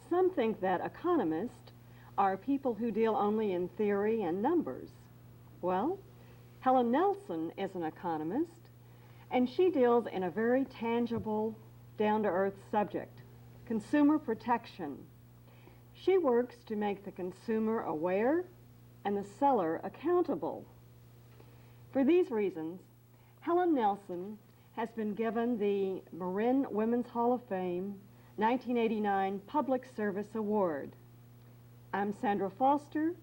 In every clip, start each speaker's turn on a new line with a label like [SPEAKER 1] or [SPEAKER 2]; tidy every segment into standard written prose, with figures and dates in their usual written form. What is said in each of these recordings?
[SPEAKER 1] Some think that economists are people who deal only in theory and numbers. Well, Helen Nelson is an economist, and she deals in a very tangible, down-to-earth subject, consumer protection. She works to make the consumer aware and the seller accountable. For these reasons, Helen Nelson has been given the Marin Women's Hall of Fame 1989 Public Service Award. I'm Sandra Foster.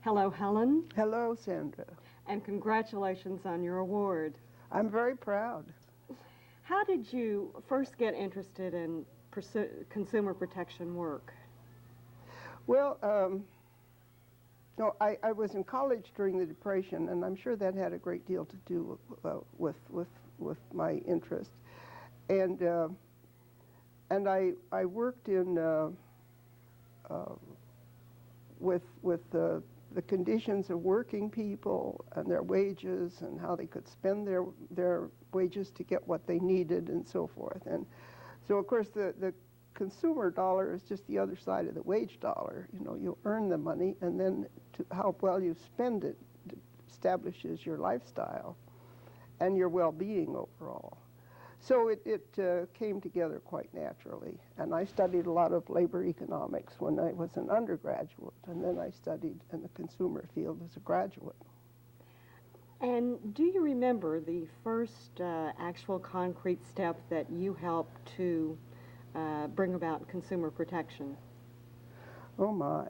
[SPEAKER 1] Hello, Helen.
[SPEAKER 2] Hello, Sandra.
[SPEAKER 1] And congratulations on your award.
[SPEAKER 2] I'm very proud.
[SPEAKER 1] How did you first get interested in consumer protection work?
[SPEAKER 2] Well, no, I was in college during the Depression, and I'm sure that had a great deal to do with my interest. And I worked in with the conditions of working people and their wages and how they could spend their wages to get what they needed and so forth. And so, of course, the consumer dollar is just the other side of the wage dollar. You know, you earn the money, and then how well you spend it establishes your lifestyle and your well-being overall. So it came together quite naturally. And I studied a lot of labor economics when I was an undergraduate, and then I studied in the consumer field as a graduate.
[SPEAKER 1] And do you remember the first actual concrete step that you helped to bring about consumer protection?
[SPEAKER 2] Oh my.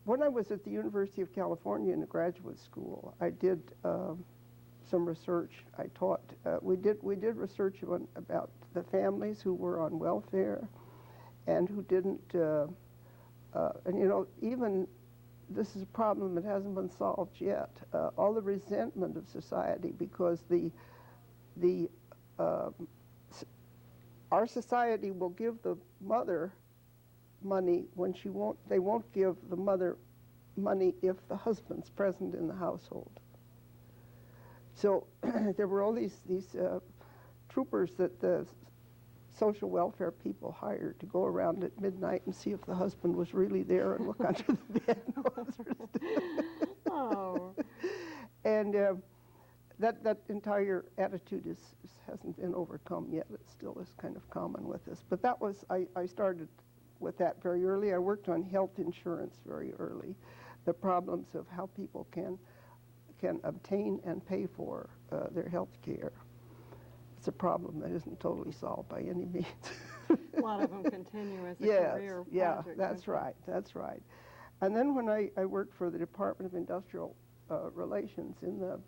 [SPEAKER 2] When I was at the University of California in the graduate school, I did some research. I taught. We did research about the families who were on welfare, and who didn't. And you know, even this is a problem that hasn't been solved yet. All the resentment of society because our society will give the mother money when they won't give the mother money if the husband's present in the household. So there were all these troopers that the social welfare people hired to go around at midnight and see if the husband was really there and look under the bed and all that sort of stuff.
[SPEAKER 1] Oh.
[SPEAKER 2] And that entire attitude hasn't been overcome yet. It still is kind of common with us. But that was, I started with that very early. I worked on health insurance very early, the problems of how people can obtain and pay for their health care. It's a problem that isn't totally solved by any means.
[SPEAKER 1] A lot of them continue as a
[SPEAKER 2] yes,
[SPEAKER 1] career project.
[SPEAKER 2] Yeah, that's right, that's right. And then when I worked for the Department of Industrial Relations in the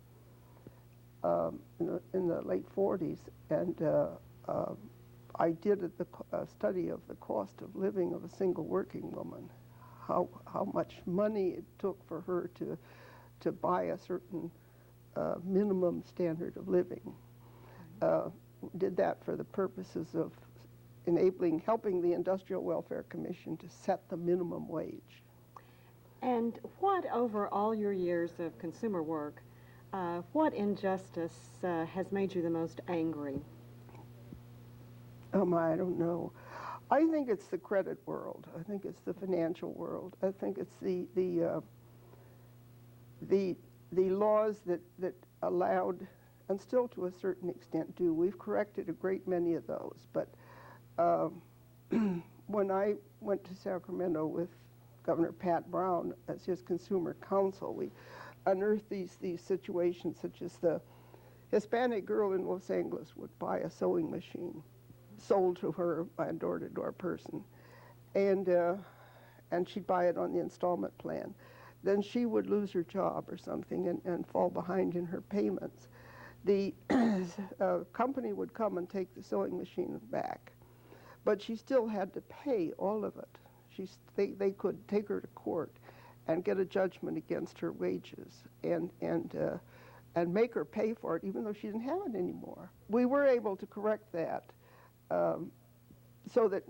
[SPEAKER 2] late 40s, and I did a study of the cost of living of a single working woman, how much money it took for her to buy a certain minimum standard of living. Did that for the purposes of helping the Industrial Welfare Commission to set the minimum wage.
[SPEAKER 1] And what, over all your years of consumer work, what injustice has made you the most angry?
[SPEAKER 2] Oh my, I don't know. I think it's the credit world. I think it's the financial world. I think it's the laws that allowed, and still to a certain extent do. We've corrected a great many of those. But when I went to Sacramento with Governor Pat Brown as his consumer counsel, we unearthed these situations, such as the Hispanic girl in Los Angeles would buy a sewing machine sold to her by a door-to-door person, and she'd buy it on the installment plan. Then she would lose her job or something and fall behind in her payments. The company would come and take the sewing machine back, but she still had to pay all of it. They could take her to court and get a judgment against her wages and make her pay for it, even though she didn't have it anymore. We were able to correct that, so that,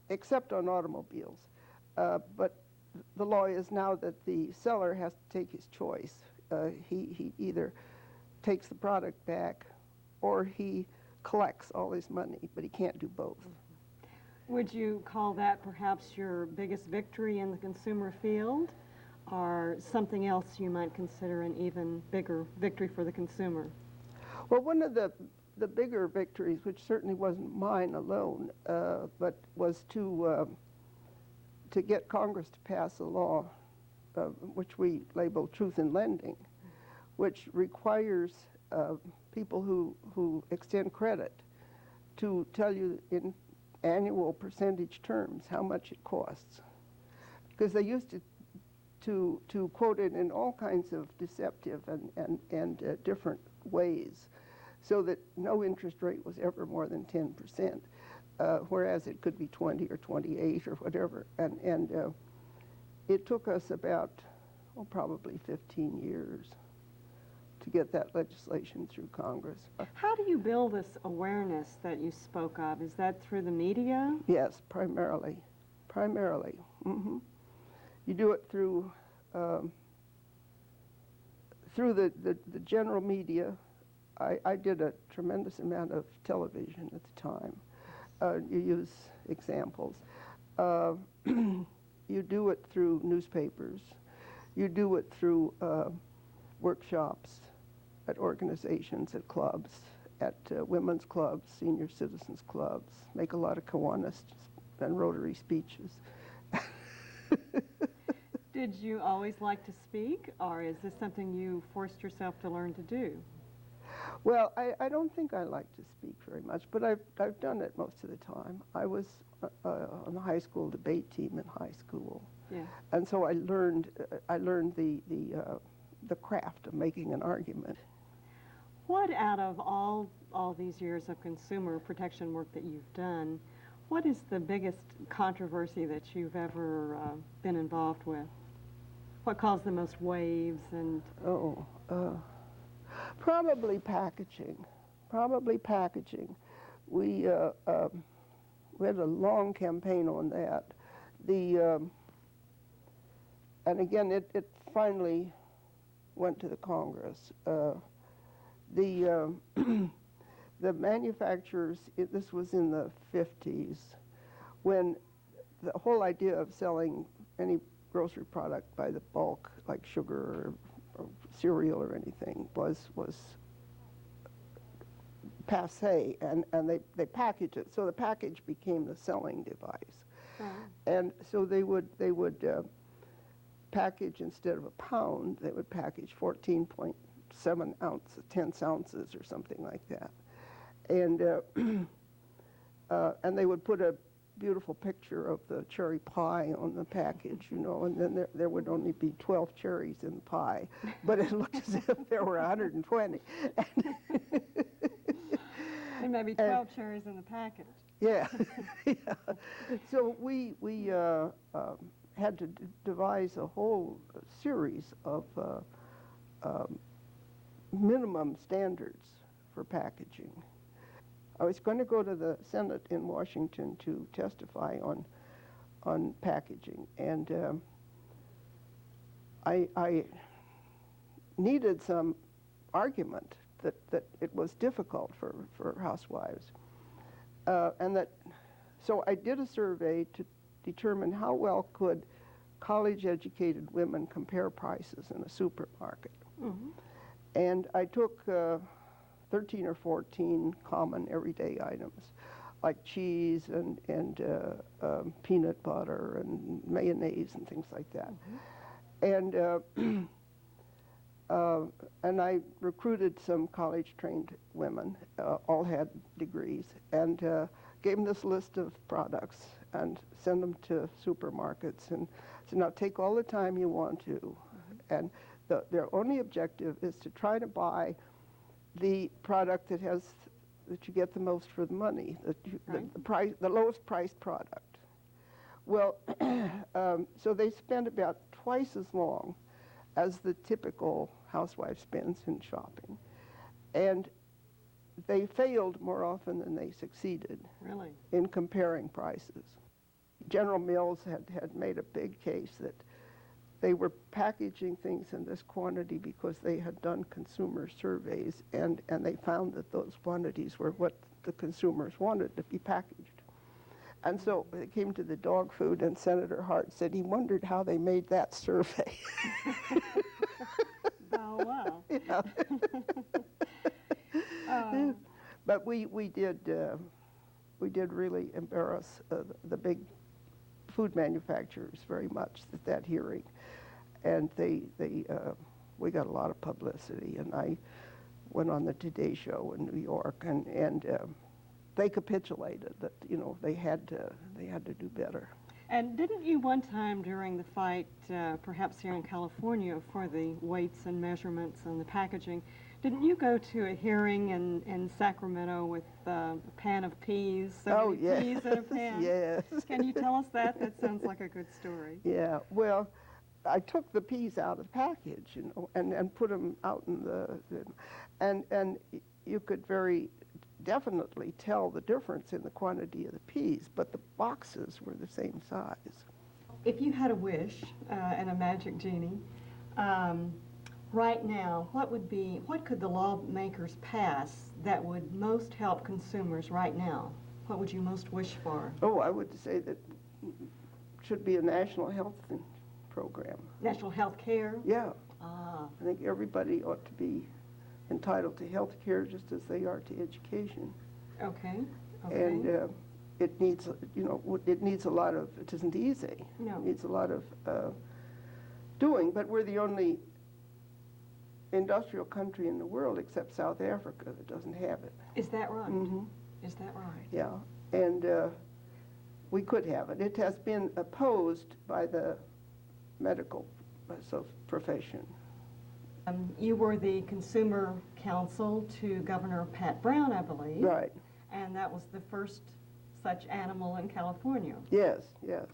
[SPEAKER 2] except on automobiles, but the law is now that the seller has to take his choice. He either takes the product back or he collects all his money, but he can't do both.
[SPEAKER 1] Would you call that perhaps your biggest victory in the consumer field, or something else you might consider an even bigger victory for the consumer?
[SPEAKER 2] Well, one of the bigger victories, which certainly wasn't mine alone, but was to get Congress to pass a law, which we label Truth in Lending, which requires people who extend credit to tell you in annual percentage terms how much it costs. Because they used to quote it in all kinds of deceptive and different ways, so that no interest rate was ever more than 10%, whereas it could be 20 or 28 or whatever. And it took us about, probably 15 years to get that legislation through Congress.
[SPEAKER 1] How do you build this awareness that you spoke of? Is that through the media?
[SPEAKER 2] Yes, primarily. Mm-hmm. You do it through the general media. I did a tremendous amount of television at the time. You use examples. You do it through newspapers. You do it through workshops at organizations, at clubs, at women's clubs, senior citizens clubs. Make a lot of Kiwanis and Rotary speeches.
[SPEAKER 1] Did you always like to speak, or is this something you forced yourself to learn to do?
[SPEAKER 2] Well, I don't think I like to speak very much, but I've done it most of the time. I was on the high school debate team in high school,
[SPEAKER 1] Yeah.
[SPEAKER 2] and so I learned the craft of making an argument.
[SPEAKER 1] What out of all these years of consumer protection work that you've done, what is the biggest controversy that you've ever been involved with? What caused the most waves and...
[SPEAKER 2] Probably packaging. We had a long campaign on that. And again, it finally went to the Congress. The manufacturers, this was in the 50s, when the whole idea of selling any grocery product by the bulk, like sugar or cereal or anything, was passé, and they packaged it. So the package became the selling device.
[SPEAKER 1] Right.
[SPEAKER 2] And so they would package, instead of a pound, they would package 14.7 ounces, 10 ounces or something like that. And they would put a beautiful picture of the cherry pie on the package, you know, and then there would only be 12 cherries in the pie, but it looked as if there were 120.
[SPEAKER 1] And maybe 12 cherries in the package.
[SPEAKER 2] Yeah. Yeah. So we had to devise a whole series of minimum standards for packaging. I was going to go to the Senate in Washington to testify on packaging, and I needed some argument that it was difficult for housewives, so I did a survey to determine how well could college-educated women compare prices in a supermarket.
[SPEAKER 1] Mm-hmm.
[SPEAKER 2] And I took 13 or 14 common everyday items, like cheese and peanut butter and mayonnaise and things like that. Mm-hmm. And I recruited some college-trained women, all had degrees, and gave them this list of products and send them to supermarkets and said, now take all the time you want to. Mm-hmm. And their only objective is to try to buy the product that you get the most for the money, the lowest priced product. Well, so they spend about twice as long as the typical housewife spends in shopping, and they failed more often than they succeeded.
[SPEAKER 1] Really?
[SPEAKER 2] In comparing prices. General Mills had made a big case that they were packaging things in this quantity because they had done consumer surveys, and they found that those quantities were what the consumers wanted to be packaged. And so it came to the dog food, and Senator Hart said he wondered how they made that survey.
[SPEAKER 1] Oh, wow.
[SPEAKER 2] Yeah.
[SPEAKER 1] Oh.
[SPEAKER 2] But we did really embarrass the big food manufacturers very much at that hearing, and we got a lot of publicity, and I went on the Today Show in New York, and they capitulated that they had to do better.
[SPEAKER 1] And didn't you one time during the fight, perhaps here in California, for the weights and measurements and the packaging, didn't you go to a hearing in Sacramento with a pan of peas? So many
[SPEAKER 2] yes.
[SPEAKER 1] peas in a pan?
[SPEAKER 2] Yes.
[SPEAKER 1] Can you tell us that? That sounds like a good story.
[SPEAKER 2] Yeah, well, I took the peas out of the package, and put them out in and you could very definitely tell the difference in the quantity of the peas, but the boxes were the same size.
[SPEAKER 1] If you had a wish and a magic genie, right now, what could the lawmakers pass that would most help consumers right now? What would you most wish for?
[SPEAKER 2] Oh, I would say that should be a national health program.
[SPEAKER 1] National health care?
[SPEAKER 2] Yeah.
[SPEAKER 1] Ah.
[SPEAKER 2] I think everybody ought to be entitled to health care just as they are to education.
[SPEAKER 1] Okay. Okay.
[SPEAKER 2] And it needs, it needs a lot of, it isn't easy.
[SPEAKER 1] No.
[SPEAKER 2] It needs a lot of doing, but we're the only industrial country in the world except South Africa that doesn't have it.
[SPEAKER 1] Is that right?
[SPEAKER 2] Mm-hmm.
[SPEAKER 1] Is that right?
[SPEAKER 2] Yeah, and we could have it. It has been opposed by the medical profession.
[SPEAKER 1] You were the consumer counsel to Governor Pat Brown, I believe.
[SPEAKER 2] Right.
[SPEAKER 1] And that was the first such animal in California.
[SPEAKER 2] Yes, yes.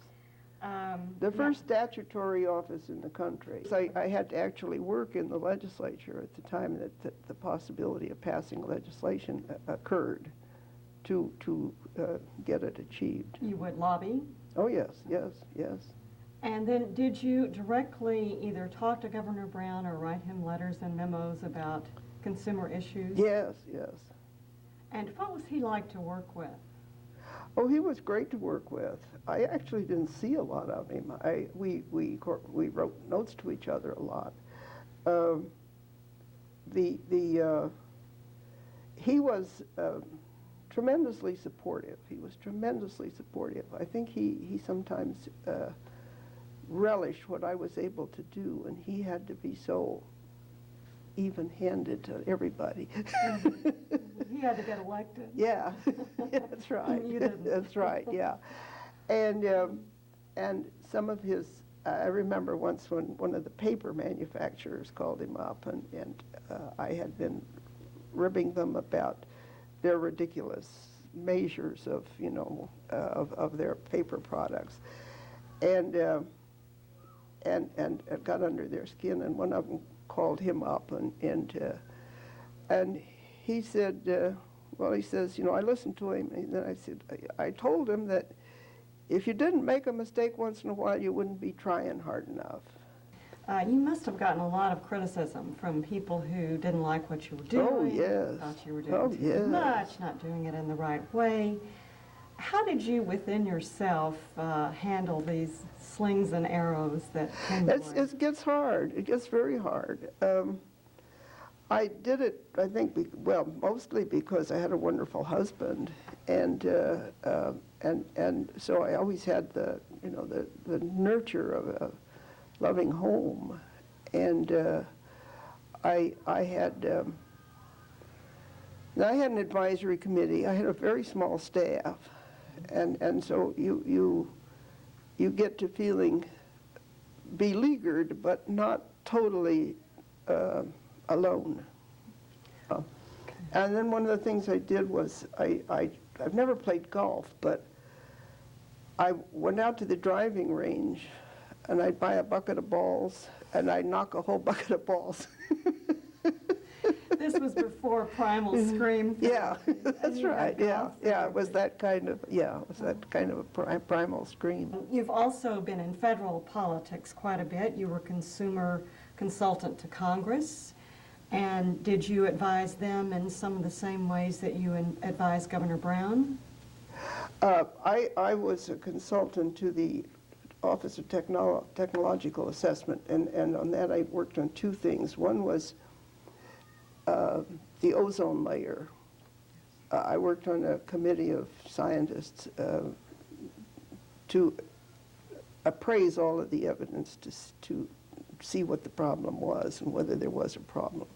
[SPEAKER 2] The
[SPEAKER 1] yeah.
[SPEAKER 2] first statutory office in the country. So I had to actually work in the legislature at the time that the possibility of passing legislation occurred to get it achieved.
[SPEAKER 1] You would lobby?
[SPEAKER 2] Oh, yes, yes, yes.
[SPEAKER 1] And then did you directly either talk to Governor Brown or write him letters and memos about consumer issues?
[SPEAKER 2] Yes, yes.
[SPEAKER 1] And what was he like to work with?
[SPEAKER 2] Oh, he was great to work with. I actually didn't see a lot of him. We wrote notes to each other a lot. He was tremendously supportive. He was tremendously supportive. I think he sometimes relished what I was able to do, and he had to be so even-handed to everybody.
[SPEAKER 1] He had to get elected.
[SPEAKER 2] Yeah, that's right.
[SPEAKER 1] You didn't.
[SPEAKER 2] That's right, yeah. And some of his, I remember once when one of the paper manufacturers called him up, and I had been ribbing them about their ridiculous measures of, of their paper products, and got under their skin, and one of them called him up, and he said, well, he says, I listened to him, and then I said, I told him that if you didn't make a mistake once in a while, you wouldn't be trying hard enough.
[SPEAKER 1] You must have gotten a lot of criticism from people who didn't like what you were doing.
[SPEAKER 2] Oh, yes.
[SPEAKER 1] Thought you were doing too much, not doing it in the right way. How did you, within yourself, handle these slings and arrows that came your way?
[SPEAKER 2] It gets hard. It gets very hard. I did it, I think, mostly because I had a wonderful husband, and so I always had the nurture of a loving home, and I had an advisory committee. I had a very small staff, and so you get to feeling beleaguered, but not totally alone. And then one of the things I did was, I've never played golf, but I went out to the driving range, and I'd buy a bucket of balls, and I'd knock a whole bucket of balls.
[SPEAKER 1] This was before Primal Scream.
[SPEAKER 2] Yeah, that's
[SPEAKER 1] you
[SPEAKER 2] right,
[SPEAKER 1] had
[SPEAKER 2] yeah,
[SPEAKER 1] golf
[SPEAKER 2] yeah, it was
[SPEAKER 1] therapy.
[SPEAKER 2] that kind of, yeah, it was that kind of a primal scream.
[SPEAKER 1] You've also been in federal politics quite a bit. You were consumer consultant to Congress. And did you advise them in some of the same ways that you advised Governor Brown?
[SPEAKER 2] I was a consultant to the Office of Technological Assessment, and on that I worked on two things. One was the ozone layer. I worked on a committee of scientists to appraise all of the evidence to see what the problem was and whether there was a problem.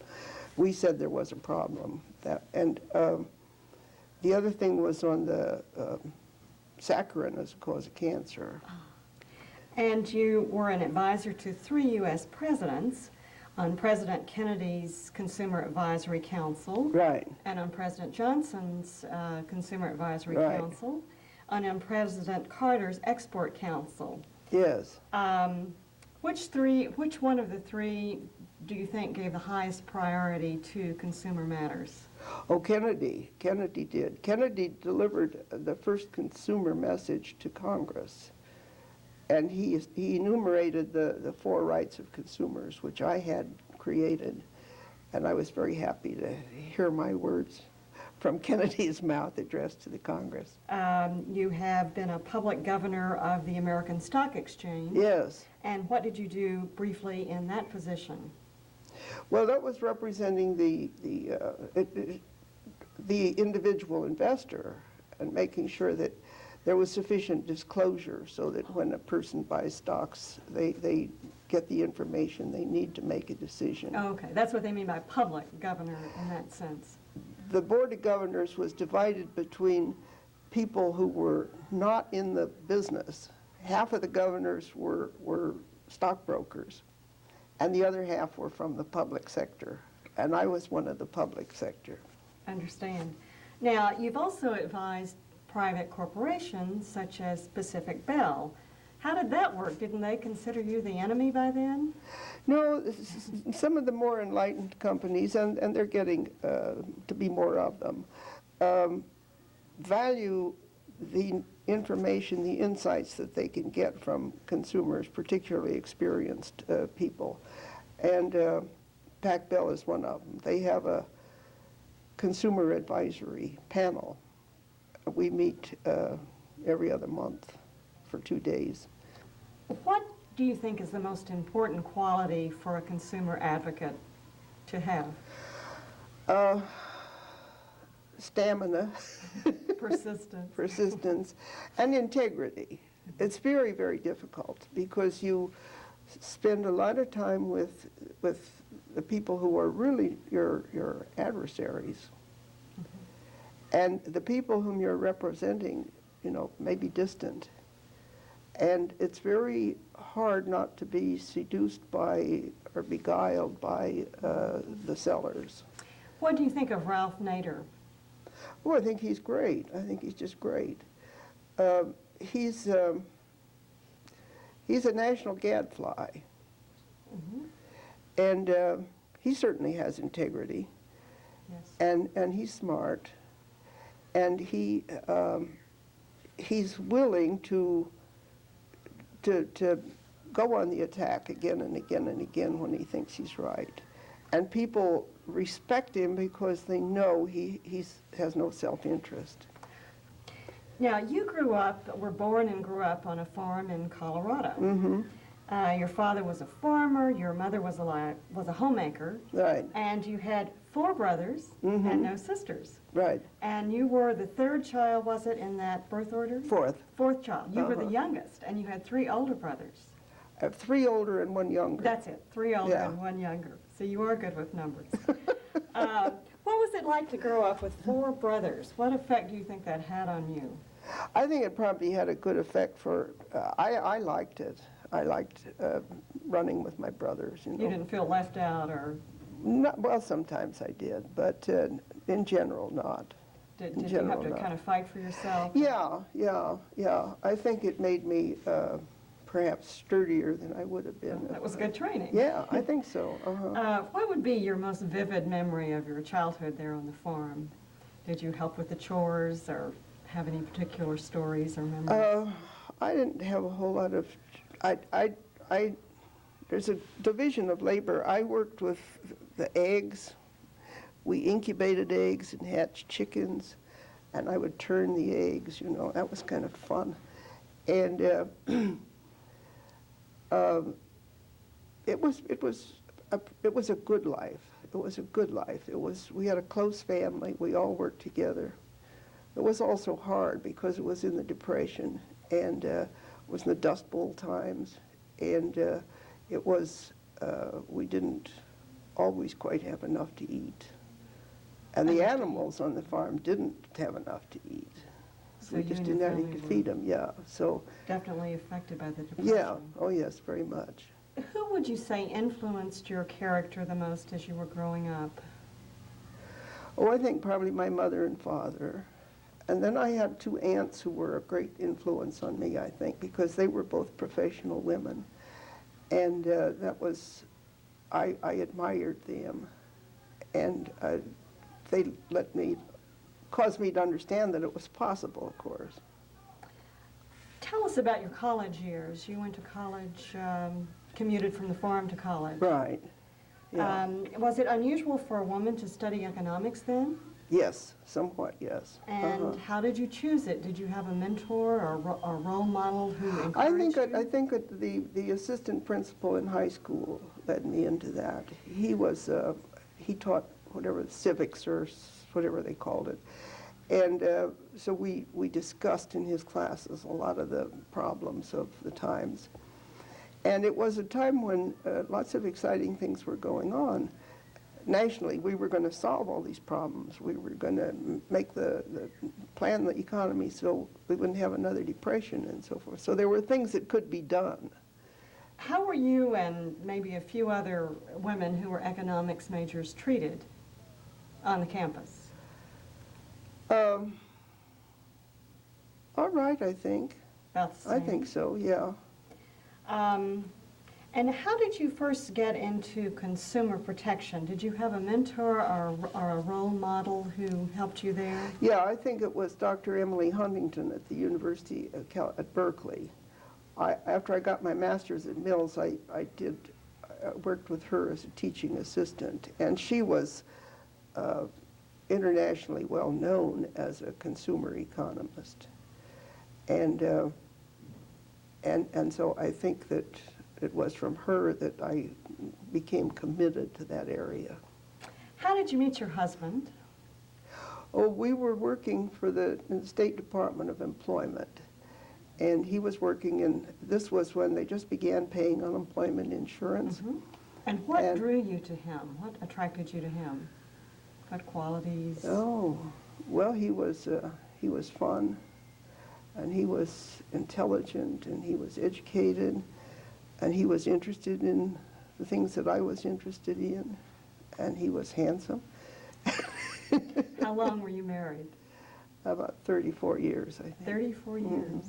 [SPEAKER 2] We said there was a problem. The other thing was on the saccharin as a cause of cancer.
[SPEAKER 1] And you were an advisor to 3 U.S. presidents, on President Kennedy's Consumer Advisory Council,
[SPEAKER 2] Right.
[SPEAKER 1] and on President Johnson's Consumer Advisory
[SPEAKER 2] Right.
[SPEAKER 1] Council, and on President Carter's Export Council.
[SPEAKER 2] Yes.
[SPEAKER 1] Which one of the three do you think gave the highest priority to consumer matters?
[SPEAKER 2] Oh, Kennedy. Kennedy did. Kennedy delivered the first consumer message to Congress. And he enumerated the 4 rights of consumers, which I had created. And I was very happy to hear my words from Kennedy's mouth addressed to the Congress.
[SPEAKER 1] You have been a public governor of the American Stock Exchange.
[SPEAKER 2] Yes.
[SPEAKER 1] And what did you do briefly in that position?
[SPEAKER 2] Well, that was representing the individual investor and making sure that there was sufficient disclosure so that when a person buys stocks, they get the information they need to make a decision.
[SPEAKER 1] Okay, that's what they mean by public governor in that sense.
[SPEAKER 2] The Board of Governors was divided between people who were not in the business. Half of the governors were stockbrokers, and the other half were from the public sector. And I was one of the public sector.
[SPEAKER 1] Understand. Now, you've also advised private corporations such as Pacific Bell. How did that work? Didn't they consider you the enemy by then?
[SPEAKER 2] No, some of the more enlightened companies, and they're getting to be more of them, value the information, the insights that they can get from consumers, particularly experienced people. And Pac Bell is one of them. They have a consumer advisory panel. We meet every other month for 2 days.
[SPEAKER 1] What do you think is the most important quality for a consumer advocate to have?
[SPEAKER 2] Stamina,
[SPEAKER 1] Persistence.
[SPEAKER 2] persistence, and integrity. It's very, very difficult because you spend a lot of time with the people who are really your adversaries. And the people whom you're representing, may be distant. And it's very hard not to be seduced by or beguiled by the sellers.
[SPEAKER 1] What do you think of Ralph Nader?
[SPEAKER 2] Oh, I think he's great. I think he's just great. He's a national gadfly.
[SPEAKER 1] Mm-hmm.
[SPEAKER 2] And he certainly has integrity.
[SPEAKER 1] Yes.
[SPEAKER 2] And he's smart. And he's willing to go on the attack again and again and again when he thinks he's right. And people respect him because they know he has no self-interest.
[SPEAKER 1] Now, you were born and grew up on a farm in Colorado.
[SPEAKER 2] Mm-hmm.
[SPEAKER 1] Your father was a farmer, your mother was a homemaker,
[SPEAKER 2] Right.
[SPEAKER 1] and you had 4 brothers
[SPEAKER 2] Mm-hmm.
[SPEAKER 1] and no sisters.
[SPEAKER 2] Right.
[SPEAKER 1] And you were the 3rd child, was it, in that birth order?
[SPEAKER 2] 4th.
[SPEAKER 1] 4th child. You were the
[SPEAKER 2] Uh-huh.
[SPEAKER 1] youngest, and you had 3 older brothers.
[SPEAKER 2] I have 3 older and 1 younger.
[SPEAKER 1] That's it, 3 older
[SPEAKER 2] Yeah.
[SPEAKER 1] and 1 younger. So you are good with numbers. What was it like to grow up with 4 brothers? What effect do you think that had on you?
[SPEAKER 2] I think it probably had a good effect for, I liked it. I liked running with my brothers,
[SPEAKER 1] You didn't feel left out, or
[SPEAKER 2] Well, sometimes I did, but in general, not.
[SPEAKER 1] did
[SPEAKER 2] In
[SPEAKER 1] you
[SPEAKER 2] general,
[SPEAKER 1] have to
[SPEAKER 2] no.
[SPEAKER 1] kind of fight for yourself?
[SPEAKER 2] Yeah. I think it made me perhaps sturdier than I would have been.
[SPEAKER 1] That was good training.
[SPEAKER 2] Yeah, I think so.
[SPEAKER 1] What would be your most vivid memory of your childhood there on the farm? Did you help with the chores or have any particular stories or memories?
[SPEAKER 2] I didn't have a whole lot of, there's a division of labor. I worked with the eggs. We incubated eggs and hatched chickens, and I would turn the eggs, you know, that was kind of fun. And it was a good life. It was a good life. We had a close family. We all worked together. It was also hard because it was in the Depression, and it was in the Dust Bowl times, and we didn't always quite have enough to eat. And the animals on the farm didn't have enough to eat.
[SPEAKER 1] So
[SPEAKER 2] we just didn't have anything to feed them, yeah. So
[SPEAKER 1] definitely affected by the Depression.
[SPEAKER 2] yeah, oh yes, very much.
[SPEAKER 1] Who would you say influenced your character the most as you were growing up?
[SPEAKER 2] Oh, I think probably my mother and father. And then I had two aunts who were a great influence on me, I think, because they were both professional women. And I admired them. And they caused me to understand that it was possible, of course.
[SPEAKER 1] Tell us about your college years. You went to college, commuted from the farm to college.
[SPEAKER 2] Right. Yeah.
[SPEAKER 1] Was it unusual for a woman to study economics then?
[SPEAKER 2] Yes, somewhat, yes.
[SPEAKER 1] And how did you choose it? Did you have a mentor or a role model who encouraged you?
[SPEAKER 2] I think the assistant principal in high school led me into that. He taught whatever, civics or whatever they called it. And so we discussed in his classes a lot of the problems of the times. And it was a time when lots of exciting things were going on. Nationally, we were going to solve all these problems. We were going to plan the economy so we wouldn't have another depression and so forth. So there were things that could be done.
[SPEAKER 1] How were you and maybe a few other women who were economics majors treated on the campus?
[SPEAKER 2] All right, I think.
[SPEAKER 1] About the same.
[SPEAKER 2] I think so, yeah.
[SPEAKER 1] And how did you first get into consumer protection? Did you have a mentor or a role model who helped you there?
[SPEAKER 2] Yeah, I think it was Dr. Emily Huntington at the University at Berkeley. After I got my master's at Mills, I worked with her as a teaching assistant, and she was internationally well known as a consumer economist. And so I think that it was from her that I became committed to that area.
[SPEAKER 1] How did you meet your husband?
[SPEAKER 2] Oh, we were working in the State Department of Employment, and he was working this was when they just began paying unemployment insurance.
[SPEAKER 1] Mm-hmm. And what drew you to him? What attracted you to him? What qualities?
[SPEAKER 2] Oh, well, he was fun, and he was intelligent, and he was educated, and he was interested in the things that I was interested in, and he was handsome.
[SPEAKER 1] How long were you married?
[SPEAKER 2] About 34 years, I think.
[SPEAKER 1] 34 years.
[SPEAKER 2] Mm-hmm.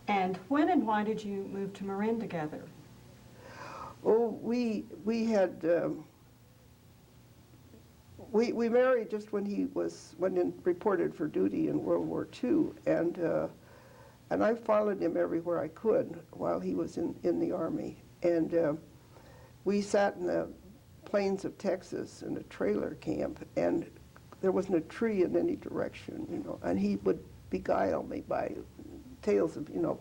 [SPEAKER 1] And when and why did you move to Marin together?
[SPEAKER 2] Oh, we married just when he reported for duty in World War II, and I followed him everywhere I could while he was in the Army. And we sat in the plains of Texas in a trailer camp, and there wasn't a tree in any direction, you know, and he would beguile me by tales of, you know,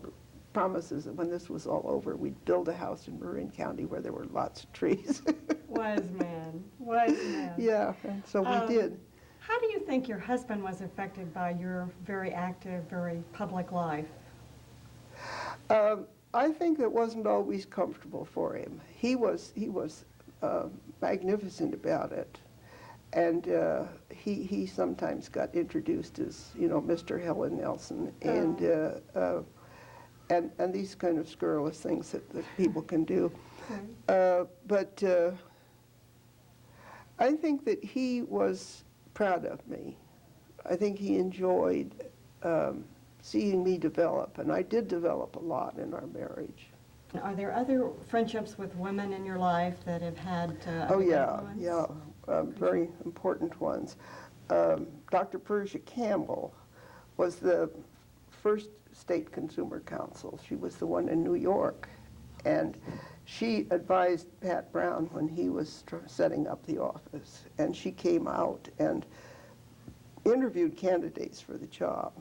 [SPEAKER 2] promises that when this was all over, we'd build a house in Marin County where there were lots of trees.
[SPEAKER 1] Wise man, wise man.
[SPEAKER 2] Yeah, and so we did.
[SPEAKER 1] How do you think your husband was affected by your very active, very public life?
[SPEAKER 2] I think it wasn't always comfortable for him. He was magnificent about it, and he sometimes got introduced as, you know, Mr. Helen Nelson, and these kind of scurrilous things that people can do. But I think that he was proud of me. I think he enjoyed seeing me develop, and I did develop a lot in our marriage.
[SPEAKER 1] Are there other friendships with women in your life that have had
[SPEAKER 2] Oh,
[SPEAKER 1] a big
[SPEAKER 2] yeah,
[SPEAKER 1] influence?
[SPEAKER 2] yeah, very important ones. Dr. Persia Campbell was the first state consumer counsel. She was the one in New York, and she advised Pat Brown when he was setting up the office, and she came out and interviewed candidates for the job.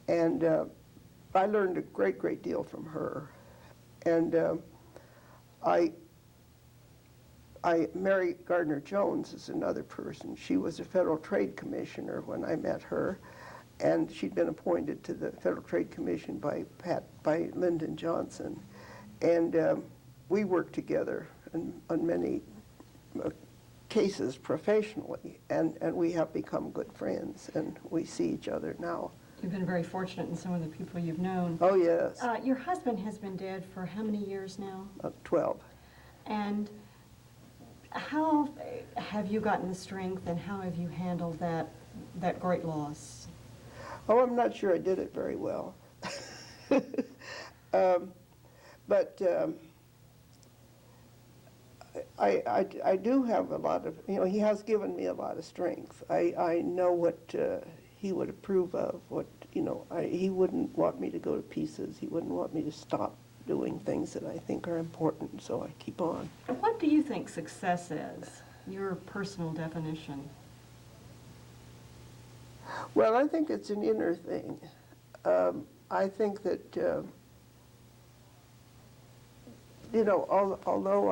[SPEAKER 2] And I learned a great deal from her. And Mary Gardner Jones is another person. She was a Federal Trade Commissioner when I met her, and she'd been appointed to the Federal Trade Commission by Lyndon Johnson. And we worked together on many cases professionally, and we have become good friends, and we see each other now.
[SPEAKER 1] You've been very fortunate in some of the people you've known.
[SPEAKER 2] Oh, yes.
[SPEAKER 1] Your husband has been dead for how many years now?
[SPEAKER 2] 12.
[SPEAKER 1] And how have you gotten the strength, and how have you handled that great loss?
[SPEAKER 2] Oh, I'm not sure I did it very well. But I do have a lot of, he has given me a lot of strength. I know what he would approve of, what, he wouldn't want me to go to pieces. He wouldn't want me to stop doing things that I think are important, so I keep on.
[SPEAKER 1] What do you think success is, your personal definition?
[SPEAKER 2] Well, I think it's an inner thing. I think that, although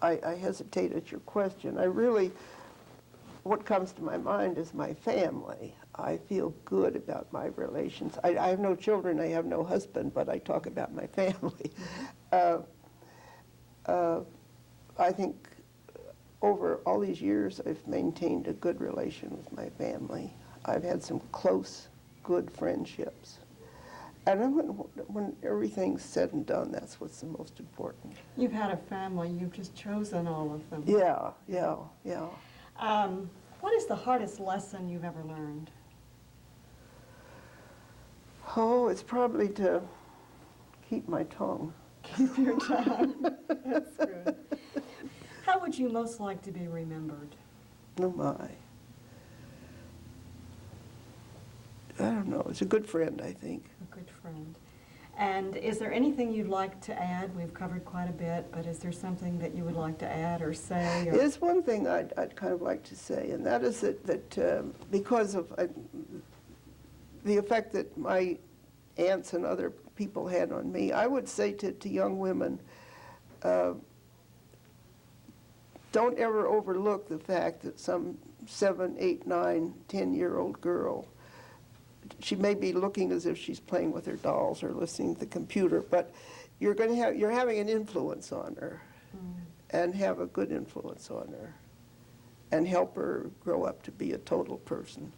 [SPEAKER 2] I hesitate at your question, what comes to my mind is my family. I feel good about my relations. I have no children, I have no husband, but I talk about my family. I think over all these years, I've maintained a good relation with my family. I've had some close, good friendships. And then when everything's said and done, that's what's the most important.
[SPEAKER 1] You've had a family, you've just chosen all of them.
[SPEAKER 2] Yeah.
[SPEAKER 1] What is the hardest lesson you've ever learned?
[SPEAKER 2] Oh, it's probably to keep my tongue.
[SPEAKER 1] Keep your tongue. That's good. How would you most like to be remembered?
[SPEAKER 2] Oh, my. I don't know. It's a good friend, I think.
[SPEAKER 1] A good friend. And is there anything you'd like to add? We've covered quite a bit, but is there something that you would like to add or say? Or?
[SPEAKER 2] There's one thing I'd kind of like to say, and that is that because of the effect that my aunts and other people had on me, I would say to young women, don't ever overlook the fact that some 7, 8, 9, 10-year-old girl, she may be looking as if she's playing with her dolls or listening to the computer, but you're having an influence on her, and have a good influence on her, and help her grow up to be a total person.